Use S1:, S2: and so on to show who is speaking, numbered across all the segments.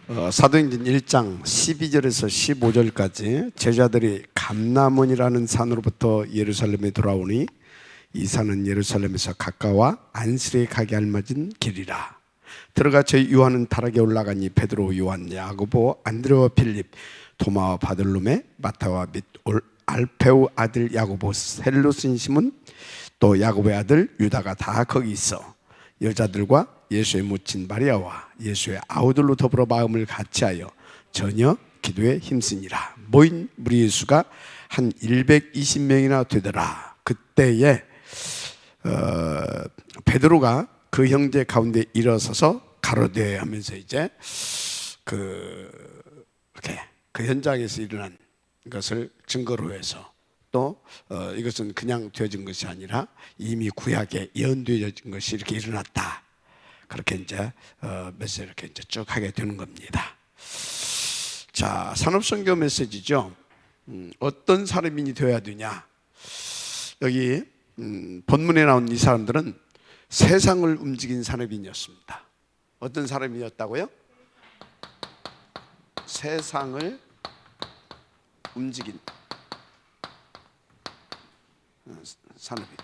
S1: 사도행전 1장 12절에서 15절까지 제자들이 감람원이라는 산으로부터 예루살렘에 돌아오니 이 산은 예루살렘에서 가까워 안식에 가게 알맞은 길이라. 들어가 저희 요한은 타락에 올라가니 베드로, 요한, 야고보, 안드레와 필립, 도마와 바들로메, 마타와 및 알페우 아들 야고보, 셀로스인 시몬, 또 야고보의 아들 유다가 다 거기 있어. 여자들과 예수의 모친 마리아와 예수의 아우들로 더불어 마음을 같이하여 전혀 기도에 힘쓰니라. 모인 무리의 수가 한 120명이나 되더라. 그때에 베드로가 그 형제 가운데 일어서서 가로되 하면서 이제 그 현장에서 일어난 것을 증거로 해서 또 이것은 그냥 되어진 것이 아니라 이미 구약에 예언되어진 것이 이렇게 일어났다. 그렇게 이제 메시지 이렇게 이제 쭉 하게 되는 겁니다. 자, 산업선교 메시지죠. 어떤 사람이 되어야 되냐? 여기 본문에 나온 이 사람들은 세상을 움직인 산업인이었습니다. 어떤 사람이었다고요? 세상을 움직인 산업인.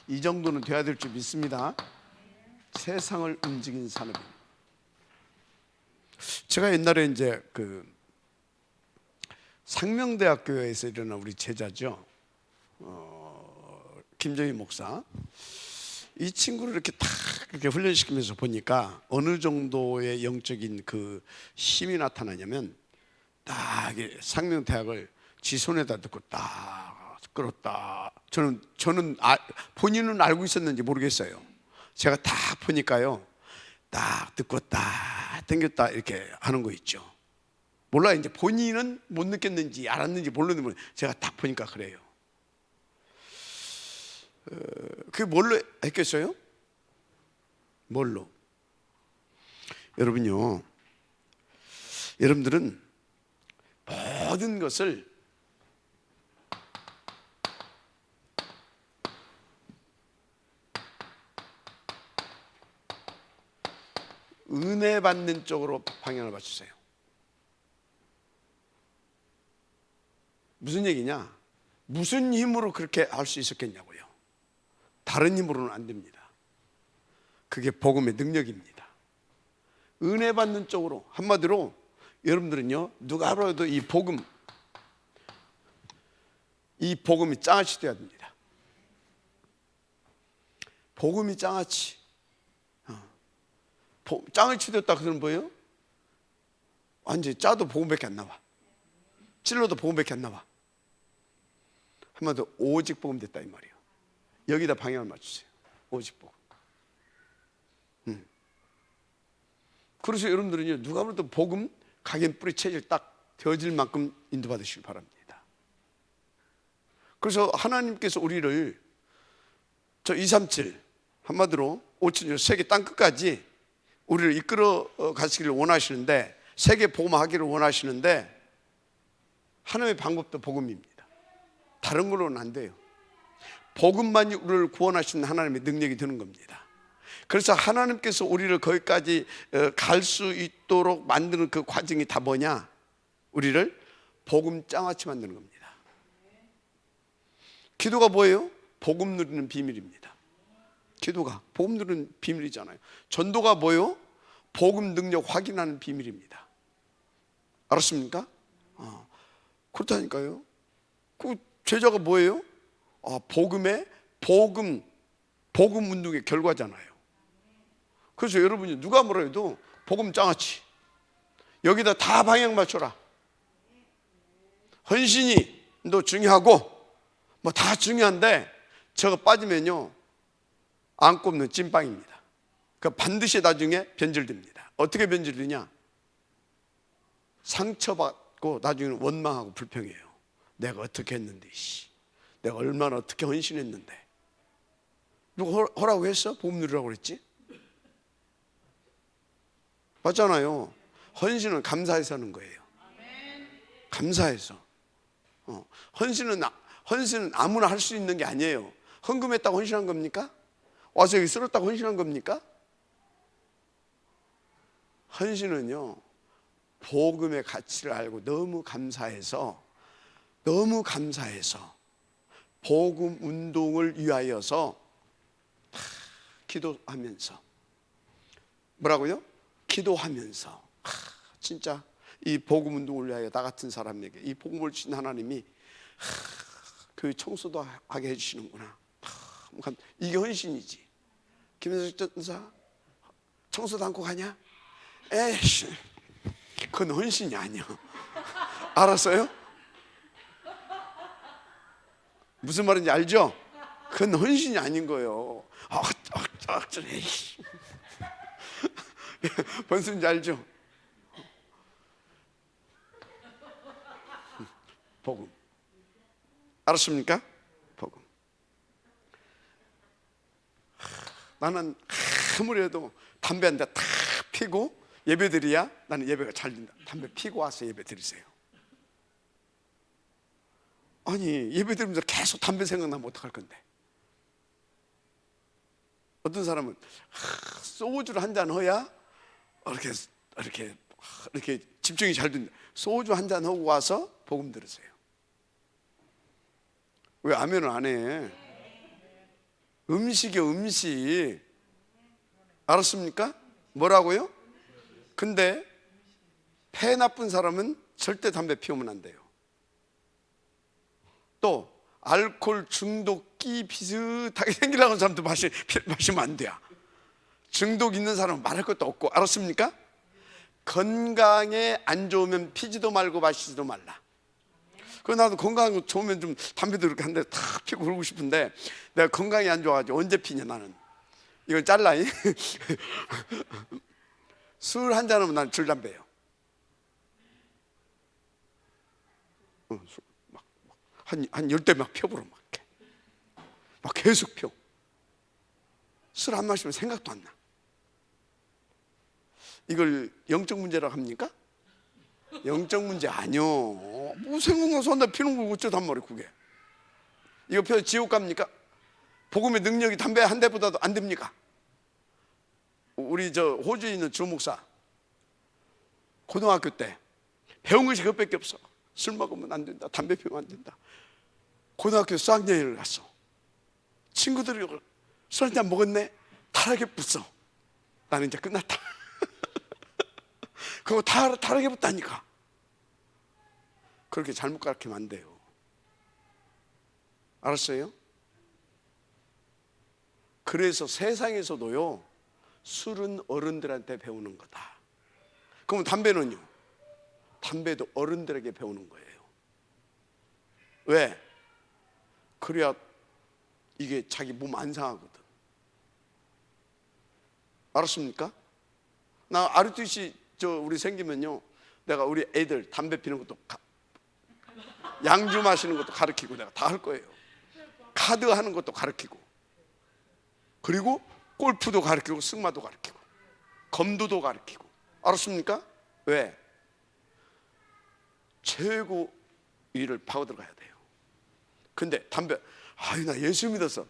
S1: 이 정도는 돼야 될 줄 믿습니다. 세상을 움직인 산업인. 제가 옛날에 이제 그 상명대학교에서 일어난 우리 제자죠. 김정희 목사. 이 친구를 이렇게 탁 이렇게 훈련시키면서 보니까 어느 정도의 영적인 그 힘이 나타나냐면 딱 상명대학을 지 손에다 듣고 딱 끌었다. 저는 본인은 알고 있었는지 모르겠어요. 제가 딱 보니까요, 딱 듣고 딱 당겼다 이렇게 하는 거 있죠. 몰라요. 이제 본인은 못 느꼈는지 알았는지 모르는데 제가 딱 보니까 그래요. 그게 뭘로 했겠어요? 뭘로? 여러분요, 여러분들은 모든 것을 은혜 받는 쪽으로 방향을 맞추세요. 무슨 얘기냐? 무슨 힘으로 그렇게 할 수 있었겠냐고요. 다른 힘으로는 안 됩니다. 그게 복음의 능력입니다. 은혜 받는 쪽으로, 한마디로 여러분들은요, 누가 알아도 이 복음이 장아찌 돼야 됩니다. 복음이 장아찌. 장아찌 되었다 그러면 뭐예요? 완전히 짜도 복음밖에 안 나와. 찔러도 복음밖에 안 나와. 한마디로 오직 복음 됐다 이 말이에요. 여기다 방향을 맞추세요. 오직 복음. 그래서 여러분들은요, 누가 봐도 복음 각인 뿌리 체질 딱 되어질 만큼 인도받으시길 바랍니다. 그래서 하나님께서 우리를 저 237 한마디로 5천 세계 땅끝까지 우리를 이끌어 가시기를 원하시는데, 세계 복음하기를 원하시는데, 하나님의 방법도 복음입니다. 다른 걸로는 안 돼요. 복음만이 우리를 구원하시는 하나님의 능력이 되는 겁니다. 그래서 하나님께서 우리를 거기까지 갈 수 있도록 만드는 그 과정이 다 뭐냐? 우리를 복음 장아찌 만드는 겁니다. 기도가 뭐예요? 복음 누리는 비밀입니다. 기도가 복음 누리는 비밀이잖아요. 전도가 뭐예요? 복음 능력 확인하는 비밀입니다. 알았습니까? 그렇다니까요. 그 제자가 뭐예요? 복음 운동의 결과잖아요. 그래서 여러분이 누가 뭐라 해도 복음 장아찌 여기다 다 방향 맞춰라. 헌신이 너 중요하고 뭐 다 중요한데 저거 빠지면요 안 꼽는 찐빵입니다. 그 반드시 나중에 변질됩니다. 어떻게 변질되냐? 상처받고 나중에는 원망하고 불평해요. 내가 어떻게 했는데, 내가 얼마나 어떻게 헌신했는데. 누가 허라고 했어? 복음 누리라고 그랬지? 맞잖아요. 헌신은 감사해서 하는 거예요. 감사해서. 헌신은 아무나 할 수 있는 게 아니에요. 헌금했다고 헌신한 겁니까? 와서 여기 쓸었다고 헌신한 겁니까? 헌신은요, 복음의 가치를 알고 너무 감사해서 복음 운동을 위하여서 기도하면서, 뭐라고요? 기도하면서 진짜 이 복음 운동을 위하여 나 같은 사람에게 이 복음을 주신 하나님이 그 청소도 하게 해주시는구나. 이게 헌신이지. 김현석 전사 청소도 않고 가냐? 에이씨, 그건 헌신이 아니야. 알았어요? 무슨 말인지 알죠? 그건 헌신이 아닌 거예요. 에이씨. 뭔 소리인지 알죠? 복음. 알았습니까? 복음. 나는 아무래도 담배 한 대 탁 피고 예배 드려야 나는 예배가 잘 된다. 담배 피고 와서 예배 드리세요. 아니, 예배 드리면서 계속 담배 생각나면 어떡할 건데? 어떤 사람은 소주를 한 잔 허야 이렇게 집중이 잘 된다. 소주 한 잔 하고 와서 복음 들으세요. 왜 아멘을 안 해? 음식이요, 음식. 알았습니까? 뭐라고요? 근데 폐 나쁜 사람은 절대 담배 피우면 안 돼요. 또 알코올 중독기 비슷하게 생기려고 하는 사람도 마시면 안 돼요. 중독 있는 사람은 말할 것도 없고. 알았습니까? 건강에 안 좋으면 피지도 말고 마시지도 말라. 그 나도 건강 좋으면 좀 담배도 이렇게 한 대 탁 피고 그러고 싶은데 내가 건강이 안 좋아가지고 언제 피냐 나는. 이건 잘라. 술 한 잔 하면 난 줄담배예요. 한 10대 막 펴버려. 막 계속 펴. 술 안 마시면 생각도 안 나. 이걸 영적 문제라고 합니까? 영적 문제 아니요. 뭐 생각나서 한 대 피는 거 어쩌단 말이야 그게. 이거 펴서 지옥 갑니까? 복음의 능력이 담배 한 대보다도 안 됩니까? 우리 호주에 있는 주 목사 고등학교 때 배운 것이 그것밖에 없어. 술 먹으면 안 된다, 담배 피우면 안 된다. 고등학교 수학여행을 갔어. 친구들이 술 한잔 먹었네. 타락에 붙어. 나는 이제 끝났다. 그거 타락에 붙다니까. 그렇게 잘못 가르치면 안 돼요. 알았어요? 그래서 세상에서도요, 술은 어른들한테 배우는 거다. 그럼 담배는요? 담배도 어른들에게 배우는 거예요. 왜? 그래야 이게 자기 몸 안 상하거든. 알았습니까? 나 아르투시 우리 생기면요, 내가 우리 애들 담배 피는 것도 양주 마시는 것도 가르치고 내가 다 할 거예요. 카드 하는 것도 가르치고, 그리고 골프도 가르치고, 승마도 가르치고, 검도도 가르치고. 알았습니까? 왜? 최고 일을 파고 들어가야 돼요. 근데 담배, 아유 나 예수 믿었어.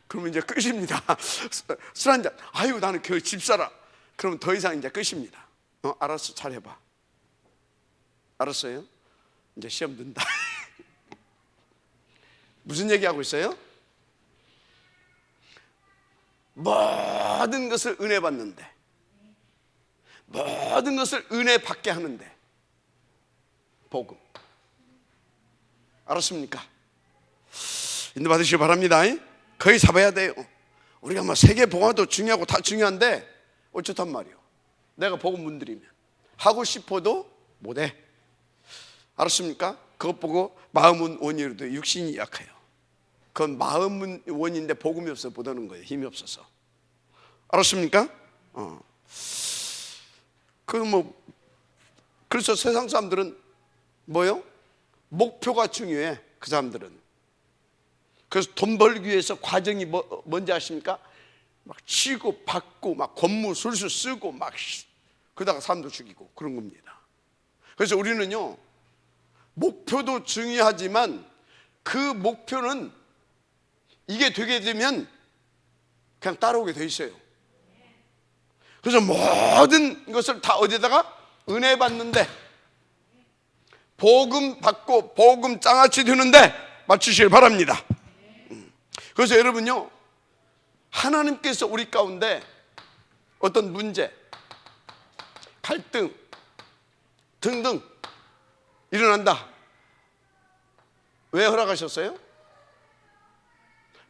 S1: 그러면 이제 끝입니다. 술 한잔, 아유 나는 교회 집사라. 그러면 더 이상 이제 끝입니다. 알았어, 잘 해봐. 알았어요? 이제 시험 든다. 무슨 얘기하고 있어요? 모든 것을 은혜 받는데, 모든 것을 은혜 받게 하는데 복음. 알았습니까? 인도 받으시기 바랍니다. 거의 잡아야 돼요. 우리가 뭐 세계 봉화도 중요하고 다 중요한데 어쩌단 말이요. 내가 복음 문드리면 하고 싶어도 못해. 알았습니까? 그것 보고 마음은 원이로도 육신이 약해요. 그건 마음은 원인데 복음이 없어서 못하는 거예요. 힘이 없어서. 알았습니까? 그래서 세상 사람들은 뭐요? 목표가 중요해. 그 사람들은. 그래서 돈 벌기 위해서 과정이 뭔지 아십니까? 막 치고 받고 막 권무 술술 쓰고 막 그러다가 사람도 죽이고 그런 겁니다. 그래서 우리는요, 목표도 중요하지만 그 목표는 이게 되게 되면 그냥 따라오게 돼 있어요. 그래서 모든 것을 다 어디다가 은혜 받는데, 복음 받고 복음 장아찌 되는데 맞추시길 바랍니다. 그래서 여러분요, 하나님께서 우리 가운데 어떤 문제, 갈등 등등 일어난다. 왜 허락하셨어요?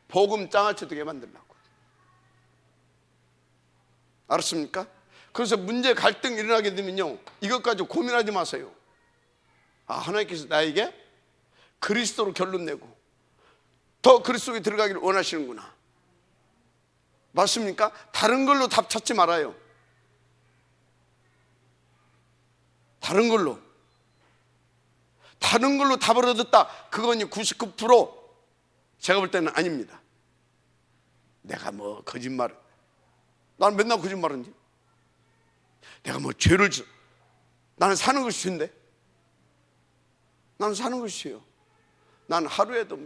S1: 복음 장아찌 되게 만들라고. 알았습니까? 그래서 문제, 갈등 일어나게 되면요, 이것 가지고 고민하지 마세요. 하나님께서 나에게 그리스도로 결론 내고 더 그리스도에 들어가기를 원하시는구나. 맞습니까? 다른 걸로 답 찾지 말아요. 다른 걸로 답을 얻었다, 그건 99% 제가 볼 때는 아닙니다. 내가 뭐 거짓말, 나는 맨날 거짓말하는지, 내가 뭐 죄를 져, 나는 사는 것이 죄인데, 나는 사는 것이 죄요. 나는 하루에도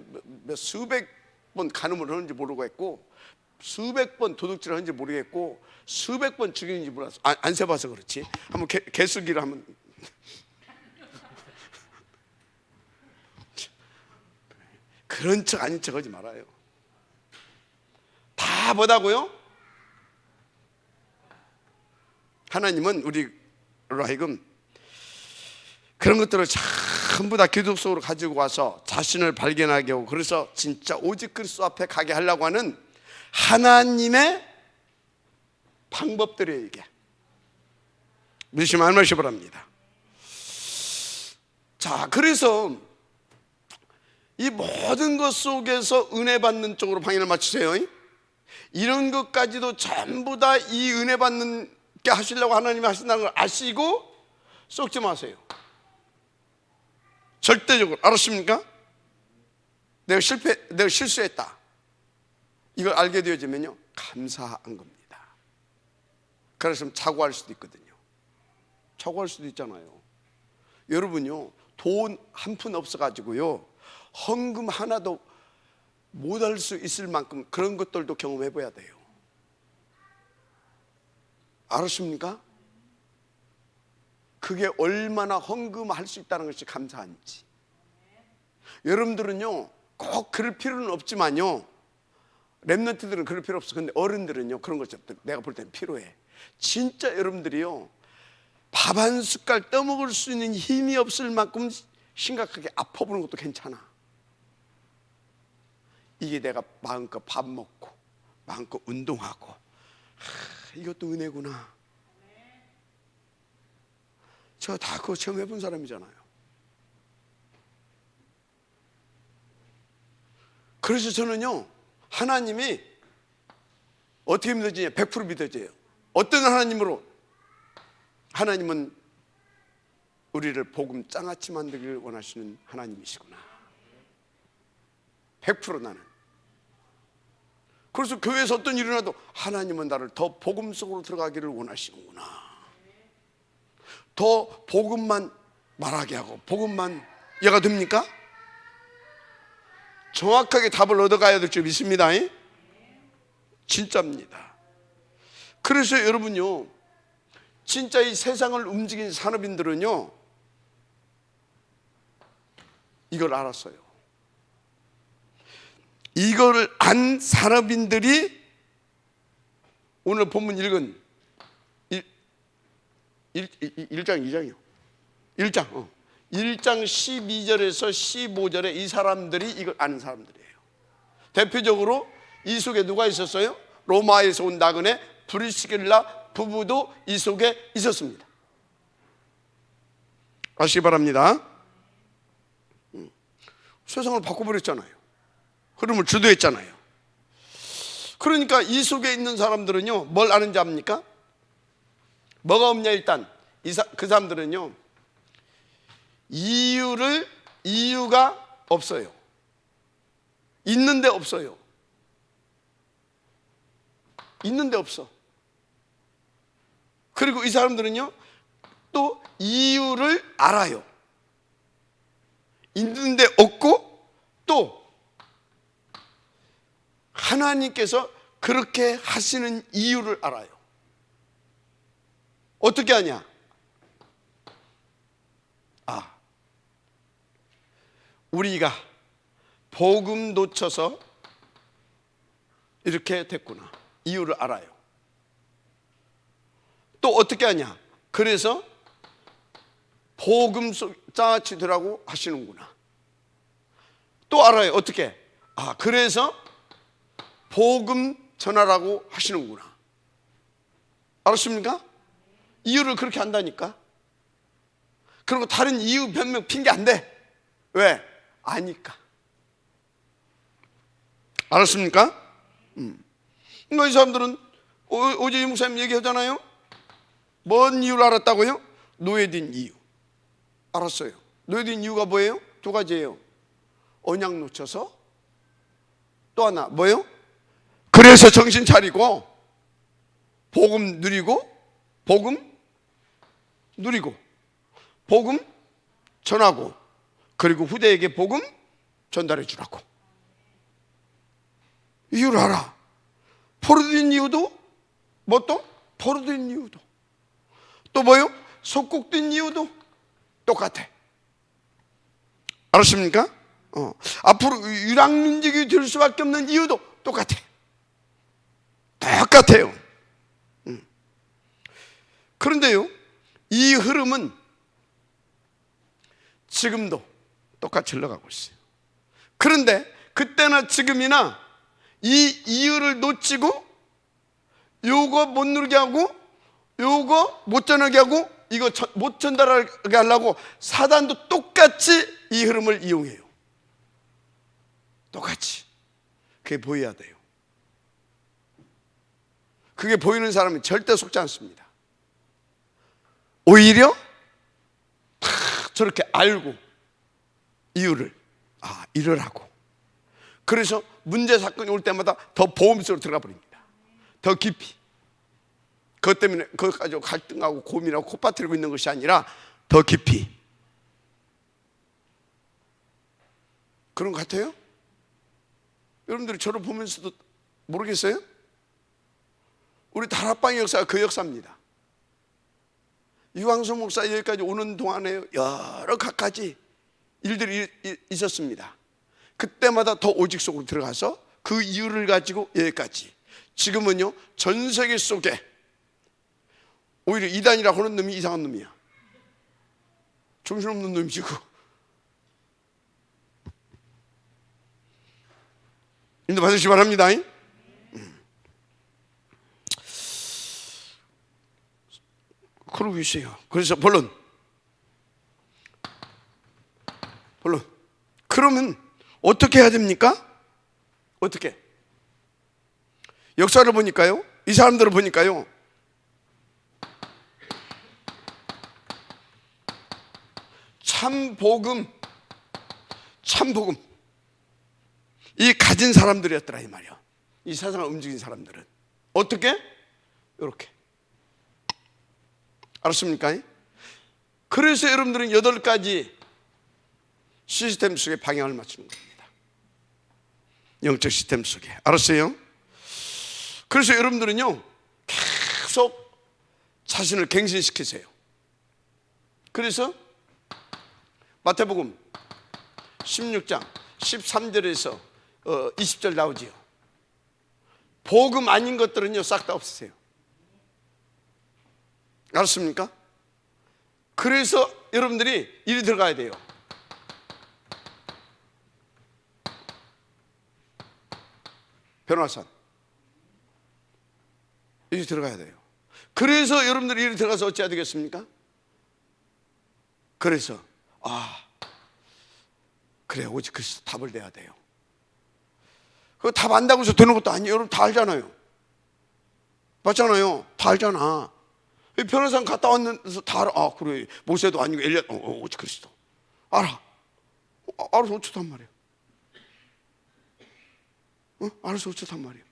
S1: 수백 번 간음을 하는지 모르고 했고, 수백 번 도둑질을 하는지 모르겠고, 수백 번 죽이는지 몰랐어. 안 세봐서 그렇지. 한번 개수기를 한번. 그런 척 아닌 척 하지 말아요. 다 뭐다고요? 하나님은 우리로 하여금 그런 것들을 전부 다 기도 속으로 가지고 와서 자신을 발견하게 하고, 그래서 진짜 오직 그리스도 앞에 가게 하려고 하는 하나님의 방법들이에요. 이게 믿으시면 알마시 바랍니다. 자, 그래서 이 모든 것 속에서 은혜 받는 쪽으로 방향을 맞추세요. 이런 것까지도 전부 다 이 은혜 받는 게 하시려고 하나님이 하신다는 걸 아시고 썩지 마세요. 절대적으로. 알았습니까? 내가 실수했다, 이걸 알게 되어지면요, 감사한 겁니다. 그래서 자고할 수도 있거든요. 자고할 수도 있잖아요. 여러분요, 돈 한 푼 없어가지고요, 헌금 하나도 못 할 수 있을 만큼 그런 것들도 경험해 봐야 돼요. 알았습니까? 그게 얼마나 헌금할 수 있다는 것이 감사한지. 여러분들은요, 꼭 그럴 필요는 없지만요, 랩런트들은 그럴 필요 없어. 근데 어른들은요, 그런 것이 내가 볼 때는 필요해. 진짜 여러분들이요, 밥 한 숟갈 떠먹을 수 있는 힘이 없을 만큼 심각하게 아파보는 것도 괜찮아. 이게 내가 마음껏 밥 먹고 마음껏 운동하고, 이것도 은혜구나. 저 다 그거 체험해 본 사람이잖아요. 그래서 저는요, 하나님이 어떻게 믿어지냐? 100% 믿어져요. 어떤 하나님으로? 하나님은 우리를 복음 장아찌 만들기를 원하시는 하나님이시구나. 100% 나는. 그래서 교회에서 어떤 일이 일어나도 하나님은 나를 더 복음 속으로 들어가기를 원하시는구나. 더 복음만 말하게 하고 복음만 이해가 됩니까? 정확하게 답을 얻어가야 될 줄 믿습니다. 진짜입니다. 그래서 여러분요, 진짜 이 세상을 움직이는 산업인들은요, 이걸 알았어요. 이걸 안 산업인들이 오늘 본문 읽은 1장 2장이요. 1장 12절에서 15절에 이 사람들이 이걸 아는 사람들이에요. 대표적으로 이 속에 누가 있었어요? 로마에서 온 나그네 브리스길라 부부도 이 속에 있었습니다. 아시기 바랍니다. 세상을 바꿔버렸잖아요. 흐름을 주도했잖아요. 그러니까 이 속에 있는 사람들은요, 뭘 아는지 압니까? 뭐가 없냐? 일단 그 사람들은요, 이유가 없어요. 있는데 없어요. 있는데 없어. 그리고 이 사람들은요, 또 이유를 알아요. 있는데 없고, 또 하나님께서 그렇게 하시는 이유를 알아요. 어떻게 하냐? 우리가 복음 놓쳐서 이렇게 됐구나. 이유를 알아요. 또 어떻게 하냐? 그래서 복음 짜치 되라고 하시는구나. 또 알아요. 어떻게? 그래서 복음 전하라고 하시는구나. 알았습니까? 이유를 그렇게 한다니까. 그리고 다른 이유 변명 핑계 안 돼. 왜? 아니까. 알았습니까? 이 사람들은 어제 이 목사님 얘기하잖아요. 뭔 이유를 알았다고요? 노예된 이유. 알았어요. 노예된 이유가 뭐예요? 두 가지예요. 언약 놓쳐서, 또 하나 뭐예요? 그래서 정신 차리고 복음 누리고, 복음 누리고, 복음 전하고, 그리고 후대에게 복음 전달해 주라고. 이유를 알아. 포로된 이유도, 뭐 또? 포로된 이유도, 또 뭐요? 속국된 이유도 똑같아. 알았습니까? 앞으로 유랑민족이 될 수밖에 없는 이유도 똑같아. 똑같아요. 그런데요, 이 흐름은 지금도 똑같이 흘러가고 있어요. 그런데 그때나 지금이나 이 이유를 놓치고 요거 못 누르게 하고, 요거 못 전하게 하고, 이거 못 전달하게 하려고 사단도 똑같이 이 흐름을 이용해요. 똑같이. 그게 보여야 돼요. 그게 보이는 사람은 절대 속지 않습니다. 오히려 저렇게 알고 이유를 이러라고. 그래서 문제 사건이 올 때마다 더 보험 속으로 들어가 버립니다. 더 깊이. 그것 때문에 그것 가지고 갈등하고 고민하고 콧바트리고 있는 것이 아니라 더 깊이. 그런 것 같아요? 여러분들이 저를 보면서도 모르겠어요? 우리 다락방의 역사가 그 역사입니다. 유광수 목사 여기까지 오는 동안에 여러 갖가지 일들이 있었습니다. 그때마다 더 오직 속으로 들어가서 그 이유를 가지고 여기까지. 지금은요, 전 세계 속에 오히려 이단이라고 하는 놈이 이상한 놈이야. 정신없는 놈이지. 인도 받으시기 바랍니다. 그러고 있어요. 그래서 본론. 그러면 어떻게 해야 됩니까? 어떻게? 역사를 보니까요, 이 사람들을 보니까요, 참복음 이 가진 사람들이었더라 이 말이야. 이 세상을 움직인 사람들은 어떻게? 이렇게. 알았습니까? 그래서 여러분들은 8가지 시스템 속에 방향을 맞추는 겁니다. 영적 시스템 속에. 알았어요? 그래서 여러분들은요, 계속 자신을 갱신시키세요. 그래서 마태복음 16장 13절에서 20절 나오지요. 복음 아닌 것들은요, 싹 다 없으세요. 알았습니까? 그래서 여러분들이 일이 들어가야 돼요. 변화산 일이 들어가야 돼요. 그래서 여러분들이 일이 들어가서 어찌해야 되겠습니까? 그래서 그래, 오직 그리스도 답을 내야 돼요. 그거 답 안다고 해서 되는 것도 아니에요. 여러분 다 알잖아요. 맞잖아요. 다 알잖아. 변호사는 갔다 왔는데서 다 알아. 그래, 모세도 아니고 엘리야, 오직 그리스도 알아. 알아서 어쩌단 말이에요. 알아서 어쩌단 말이에요.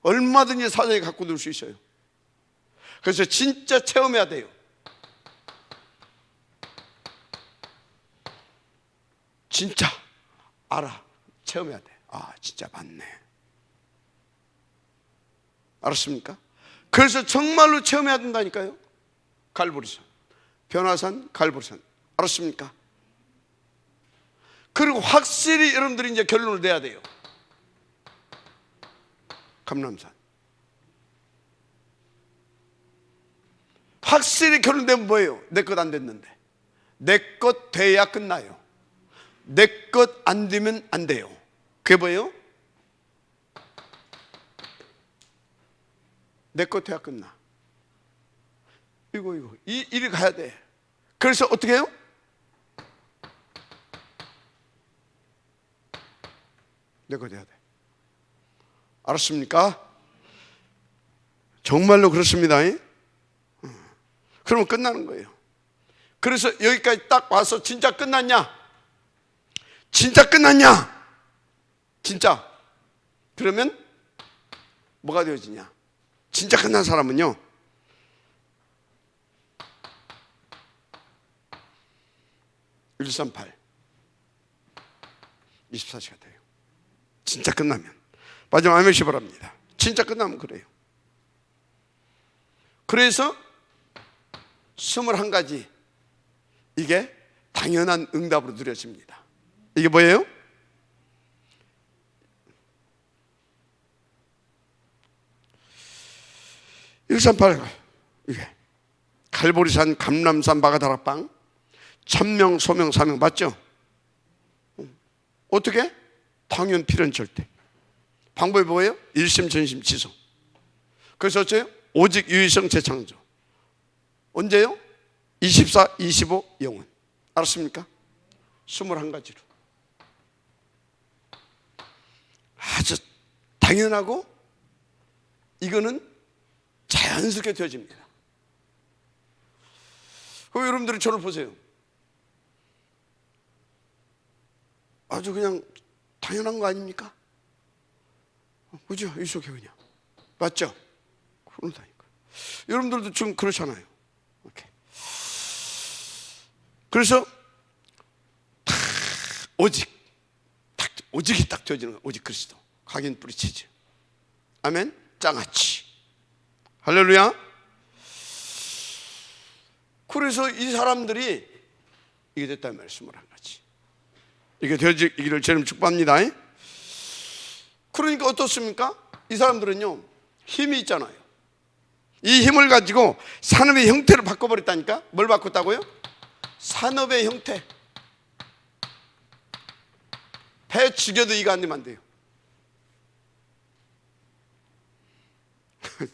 S1: 얼마든지 사자에 갖고 놀 수 있어요. 그래서 진짜 체험해야 돼요. 진짜 알아. 체험해야 돼. 진짜 맞네. 알았습니까? 그래서 정말로 체험해야 된다니까요. 갈보리산, 변화산, 갈보리산. 알았습니까? 그리고 확실히 여러분들이 이제 결론을 내야 돼요. 감람산. 확실히 결론되면 뭐예요? 내 것 안 됐는데. 내 것 돼야 끝나요. 내 것 안 되면 안 돼요. 그게 뭐예요? 내 것 돼야 끝나. 이거 이리 가야 돼. 그래서 어떻게 해요? 내 것 돼야 돼. 알았습니까? 정말로 그렇습니다. 그러면 끝나는 거예요. 그래서 여기까지 딱 와서 진짜 끝났냐? 진짜 끝났냐? 진짜. 그러면 뭐가 되어지냐? 진짜 끝난 사람은요, 138 24시가 돼요. 진짜 끝나면. 마지막 아멘시 바랍니다. 진짜 끝나면 그래요. 그래서 21가지, 이게 당연한 응답으로 누려집니다. 이게 뭐예요? (138) 이게 갈보리산, 감람산, 마가다락방, 천명, 소명, 사명. 맞죠? 어떻게? 당연, 필연, 절대. 방법이 뭐예요? 일심, 전심, 지성. 그래서 어째요? 오직, 유의성, 재창조. 언제요? 24, 25, 영원. 알았습니까? 21가지로. 아주 당연하고 이거는 자연스럽게 되어집니다. 그럼 여러분들이 저를 보세요. 아주 그냥 당연한 거 아닙니까? 그죠? 이속에 그냥. 맞죠? 그런다니까. 여러분들도 지금 그렇잖아요. 오케이. 그래서 오직이 딱 되어지는 거예요. 오직 그리스도. 각인 뿌리치지. 아멘. 장아찌. 할렐루야. 그래서 이 사람들이 이게 됐다는 말이에요. 21가지. 이게 되어지기를 저는 축복합니다. 그러니까 어떻습니까? 이 사람들은요, 힘이 있잖아요. 이 힘을 가지고 산업의 형태를 바꿔버렸다니까. 뭘 바꿨다고요? 산업의 형태. 배 죽여도 이거 안 되면 안 돼요.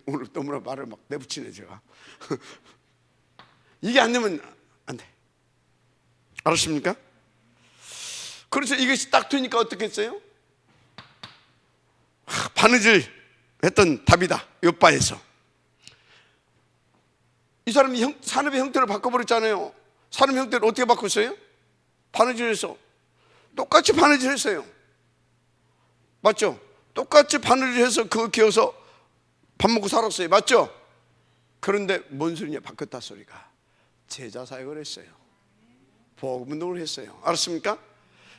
S1: 오늘 너무나 말을 막 내붙이네 제가. 이게 안 되면 안 돼. 알았습니까? 그래서 이것이 딱 되니까 어떻게 했어요? 바느질 했던 답이다. 요바에서 이 사람이 산업의 형태를 바꿔버렸잖아요. 산업 형태를 어떻게 바꿨어요? 바느질해서. 똑같이 바느질했어요. 맞죠? 똑같이 바느질해서 그거 키워서 밥 먹고 살았어요. 맞죠? 그런데 뭔 소리냐? 바꿨다 소리가 제자 사역을 했어요. 복음 운동을 했어요. 알았습니까?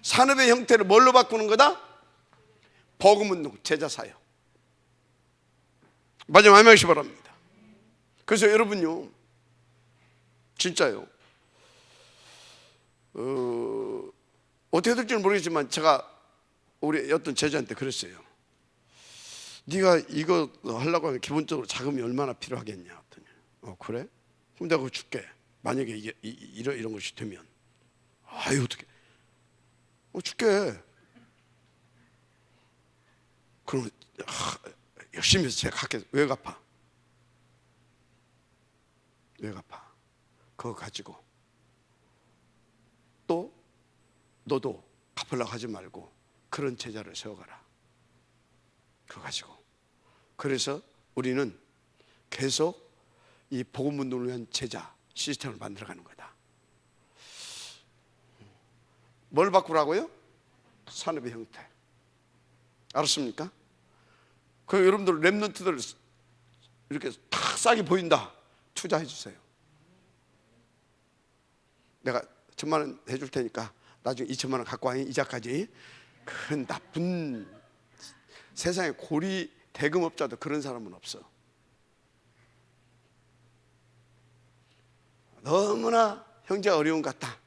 S1: 산업의 형태를 뭘로 바꾸는 거다? 복음 운동, 제자 사역. 마지막 말씀 바랍니다. 그래서 여러분요, 진짜요, 어떻게 될지는 모르겠지만 제가 우리 어떤 제자한테 그랬어요. 네가 이거 하려고 하면 기본적으로 자금이 얼마나 필요하겠냐 했더니, 그래? 그럼 내가 그거 줄게. 만약에 이게 이런 것이 되면. 아유, 어떻게? 줄게. 그럼 열심히 해서 제가 갈게. 왜 갚아? 왜 갚아? 그거 가지고 또 너도 갚으려고 하지 말고 그런 제자를 세워가라. 그거 가지고. 그래서 우리는 계속 이 복음 운동을 위한 제자 시스템을 만들어가는 거다. 뭘 바꾸라고요? 산업의 형태. 알았습니까? 그 여러분들 랩런트들 이렇게 탁 싸게 보인다. 투자해 주세요. 내가 1,000만 원 해줄 테니까 나중에 2,000만 원 갖고 와. 이자까지. 그 나쁜 세상에 고리 대금업자도 그런 사람은 없어. 너무나 형제가 어려운 것 같다.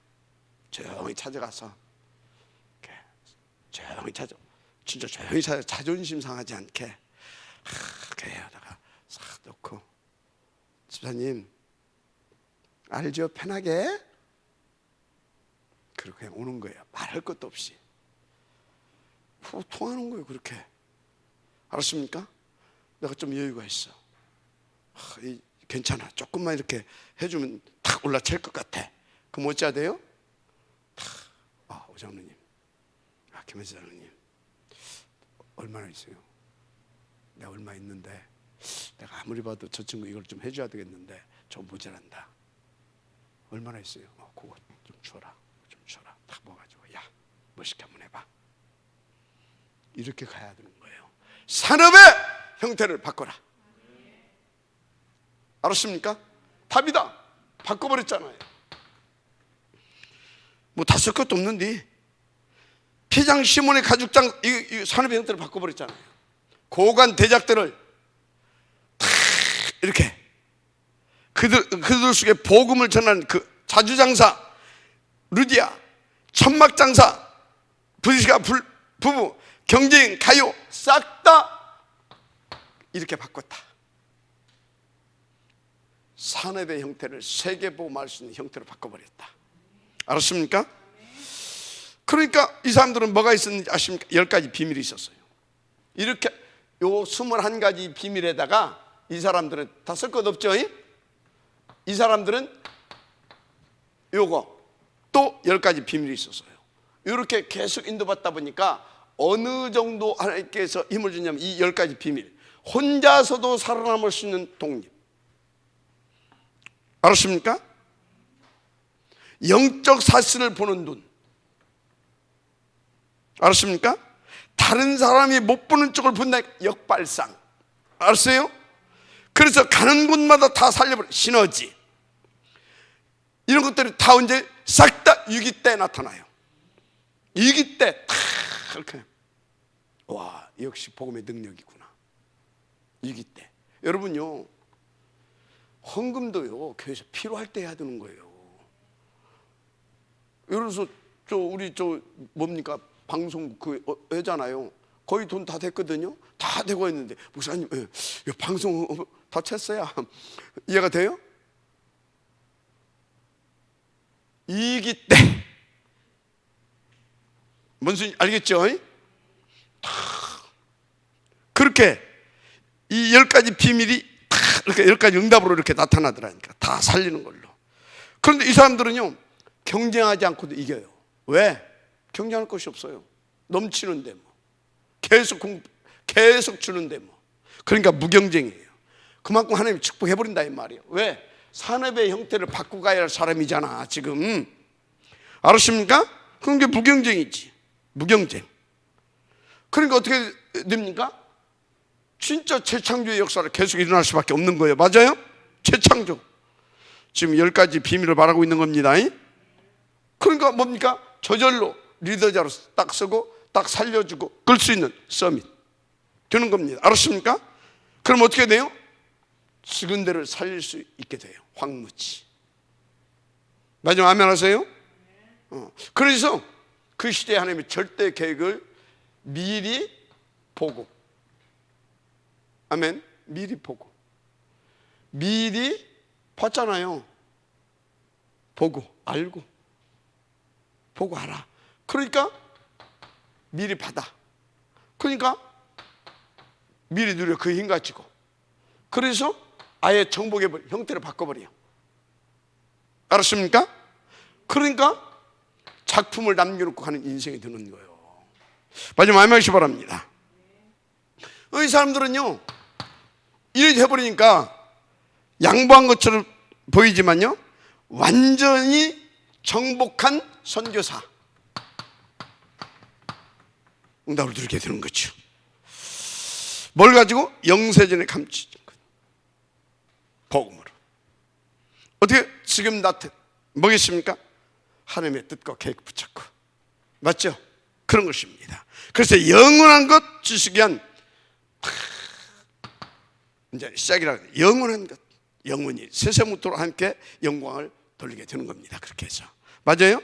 S1: 조용히 찾아가서 조용히 진짜 조용히 자존심 상하지 않게 하다가 싹 놓고, 집사님 알죠? 편하게. 그리고 그냥 오는 거예요. 말할 것도 없이 통하는 거예요. 그렇게. 알았습니까? 내가 좀 여유가 있어. 괜찮아. 조금만 이렇게 해주면 탁 올라칠 것 같아. 그럼 어찌해야 돼요? 오장로님, 김혜수 장로님, 얼마나 있어요? 내가 얼마 있는데, 내가 아무리 봐도 저 친구 이걸 좀 해줘야 되겠는데 좀 모자란다. 얼마나 있어요? 그거 좀 줘라. 딱 모아가지고, 야, 멋있게 한번 해봐. 이렇게 가야 되는 거예요. 산업의 형태를 바꿔라. 알았습니까? 답이다. 바꿔버렸잖아요. 뭐 다 쓸 것도 없는데 피장 시몬의 가죽장 이 산업의 형태를 바꿔버렸잖아요. 고관 대작들을 다 이렇게 그들 속에 복음을 전하는 그 자주장사 루디아, 천막장사 브리스가 부부, 경제인 가요 싹 다 이렇게 바꿨다. 산업의 형태를 세계보험할 수 있는 형태로 바꿔버렸다. 알았습니까? 그러니까 이 사람들은 뭐가 있었는지 아십니까? 10가지 비밀이 있었어요. 이렇게 요 21가지 비밀에다가 이 사람들은 다 쓸 것 없죠? 이 사람들은 요거 또 10가지 비밀이 있었어요. 이렇게 계속 인도받다 보니까 어느 정도 하나님께서 힘을 주냐면 이 10가지 비밀, 혼자서도 살아남을 수 있는 독립. 알았습니까? 영적 사실을 보는 눈. 알았습니까? 다른 사람이 못 보는 쪽을 본다. 역발상. 알았어요? 그래서 가는 곳마다 다 살려버려. 시너지. 이런 것들이 다 언제? 싹 다 위기 때 나타나요. 위기 때 다 이렇게. 와, 역시 복음의 능력이구나. 위기 때. 여러분요, 헌금도요, 교회에서 필요할 때 해야 되는 거예요. 예를 들어서 우리 뭡니까? 방송 하잖아요. 거의 돈 다 됐거든요. 다 되고 있는데 목사님, 방송 다 쳤어야 이해가 돼요? 이기 때 뭔지 알겠죠? 그렇게 이 10가지 비밀이 이렇게 10가지 응답으로 이렇게 나타나더라니까. 다 살리는 걸로. 그런데 이 사람들은요, 경쟁하지 않고도 이겨요. 왜? 경쟁할 것이 없어요. 넘치는데 뭐. 계속 주는데 뭐. 그러니까 무경쟁이에요. 그만큼 하나님이 축복해버린다 이 말이에요. 왜? 산업의 형태를 바꿔가야 할 사람이잖아 지금. 알았습니까? 그런 게 무경쟁이지. 무경쟁. 그러니까 어떻게 됩니까? 진짜 재창조의 역사를 계속 일어날 수밖에 없는 거예요. 맞아요? 재창조. 지금 10가지 비밀을 말하고 있는 겁니다. 그러니까 뭡니까? 저절로 리더자로 딱 서고 딱 살려주고 끌 수 있는 서밋 되는 겁니다. 알았습니까? 그럼 어떻게 돼요? 죽은 데를 살릴 수 있게 돼요. 황무지. 마지막 아멘 하세요? 그래서 그 시대에 하나님의 절대 계획을 미리 보고, 아멘. 미리 보고, 미리 봤잖아요. 보고 알고, 보고 알아. 그러니까 미리 받아. 그러니까 미리 누려 그 힘 가지고. 그래서 아예 정복의 형태를 바꿔버려. 알았습니까? 그러니까 작품을 남겨놓고 가는 인생이 되는 거예요. 마지막 말씀이 바랍니다. 이 사람들은요, 이렇게 해버리니까 양보한 것처럼 보이지만요, 완전히 정복한 선교사 응답을 누리게 되는 거죠. 뭘 가지고? 영세전에 감추진 것, 복음으로. 어떻게 지금 뭐겠습니까? 하나님의 뜻과 계획 붙잡고. 맞죠? 그런 것입니다. 그래서 영원한 것 주시기 위한 이제 시작이라. 영원한 것, 영원히 세세무토록 함께 영광을 돌리게 되는 겁니다. 그렇게 해서. 맞아요?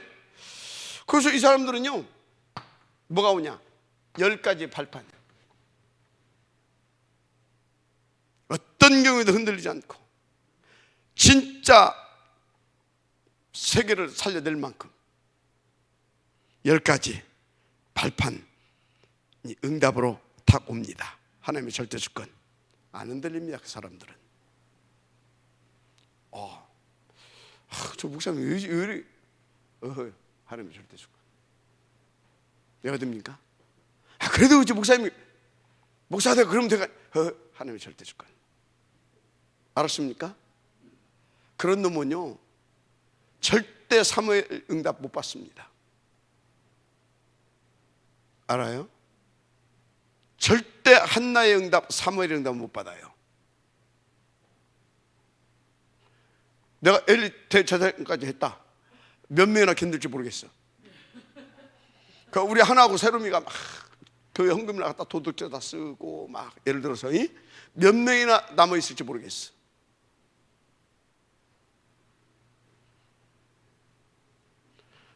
S1: 그래서 이 사람들은요, 뭐가 오냐? 10가지 발판. 어떤 경우에도 흔들리지 않고 진짜 세계를 살려낼 만큼 10가지 발판이 응답으로 탁 옵니다. 하나님의 절대 주권. 안 흔들립니다. 그 사람들은. 저 목사님 왜 이래? 하나님의 절대 주권. 내가 됩니까? 그래도 이제 목사님이 목사가 그러면 내가 하나님의 절대 주권. 알았습니까? 그런 놈은요 절대 사무엘 응답 못 받습니다. 알아요? 절대 한나의 응답, 사무엘의 응답 못 받아요. 내가 엘리 대제사장까지 했다. 몇 명이나 견딜지 모르겠어. 우리 하나하고 세롬이가 막 교회 헌금을 갖다 도둑질에다 쓰고 막 예를 들어서 몇 명이나 남아 있을지 모르겠어.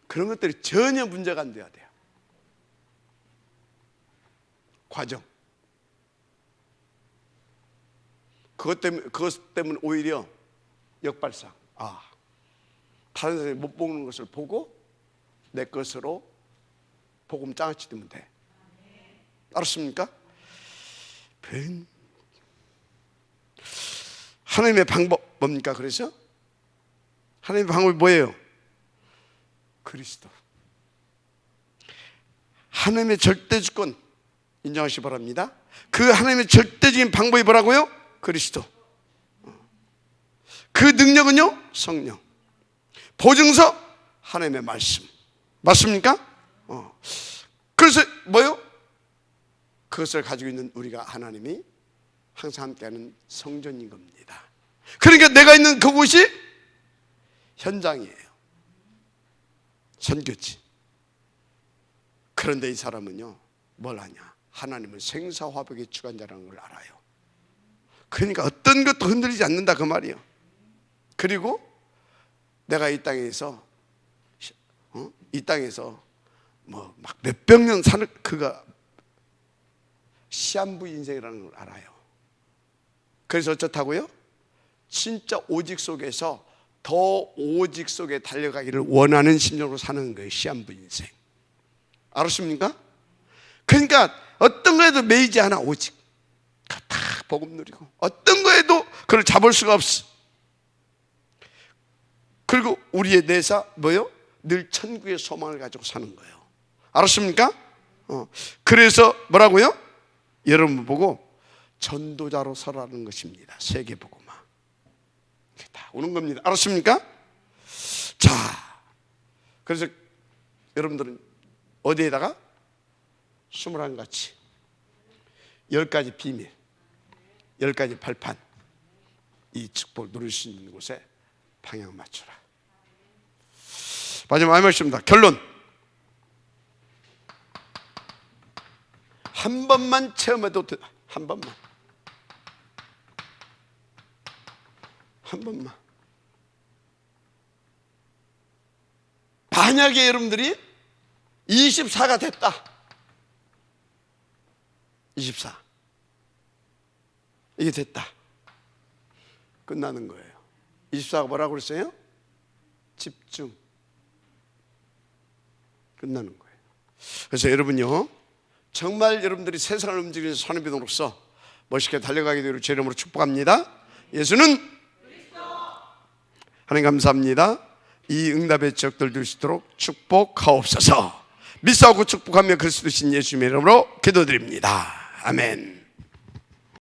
S1: 그런 것들이 전혀 문제가 안 돼야 돼요. 과정. 그것 때문에 오히려 역발상. 다른 사람이 못 보는 것을 보고 내 것으로 복음 장아찌 되면 돼. 알았습니까? 하나님의 방법 뭡니까? 그래서 하나님의 방법이 뭐예요? 그리스도. 하나님의 절대 주권 인정하시기 바랍니다. 그 하나님의 절대적인 방법이 뭐라고요? 그리스도. 그 능력은요? 성령. 보증서? 하나님의 말씀. 맞습니까? 그래서 뭐요? 그것을 가지고 있는 우리가 하나님이 항상 함께하는 성전인 겁니다. 그러니까 내가 있는 그곳이 현장이에요. 선교지. 그런데 이 사람은요 뭘 하냐? 하나님은 생사화복의 주관자라는 걸 알아요. 그러니까 어떤 것도 흔들리지 않는다 그 말이에요. 그리고 내가 이 땅에서 뭐 막 몇백 년 사는 그가 시한부 인생이라는 걸 알아요. 그래서 어쩌다고요? 진짜 오직 속에서 더 오직 속에 달려가기를 원하는 심령으로 사는 거예요. 시한부 인생. 알았습니까? 그러니까 어떤 거에도 매이지 않아. 오직 다 복음 누리고 어떤 거에도 그걸 잡을 수가 없어. 그리고 우리의 내사 뭐요? 늘 천국의 소망을 가지고 사는 거예요. 알았습니까? 그래서 뭐라고요? 여러분 보고 전도자로 서라는 것입니다. 세계복음화. 이게 다 오는 겁니다. 알았습니까? 자, 그래서 여러분들은 어디에다가 21가지 10가지 비밀 10가지 발판 이 축복을 누릴 수 있는 곳에 방향 맞추라. 마지막 말씀입니다. 결론. 한 번만 체험해도 돼. 한 번만. 만약에 여러분들이 24가 됐다. 24. 이게 됐다. 끝나는 거예요. 24가 뭐라고 그랬어요? 집중. 끝나는 거예요. 그래서 여러분요, 정말 여러분들이 세상을 움직이는 선교병으로서 멋있게 달려가게 되기를 제 이름으로 축복합니다. 예수는 하나님 감사합니다. 이 응답의 지역들 될 수 있도록 축복하옵소서. 믿사오고 축복하며 그리스도 신 예수님의 이름으로 기도드립니다. 아멘.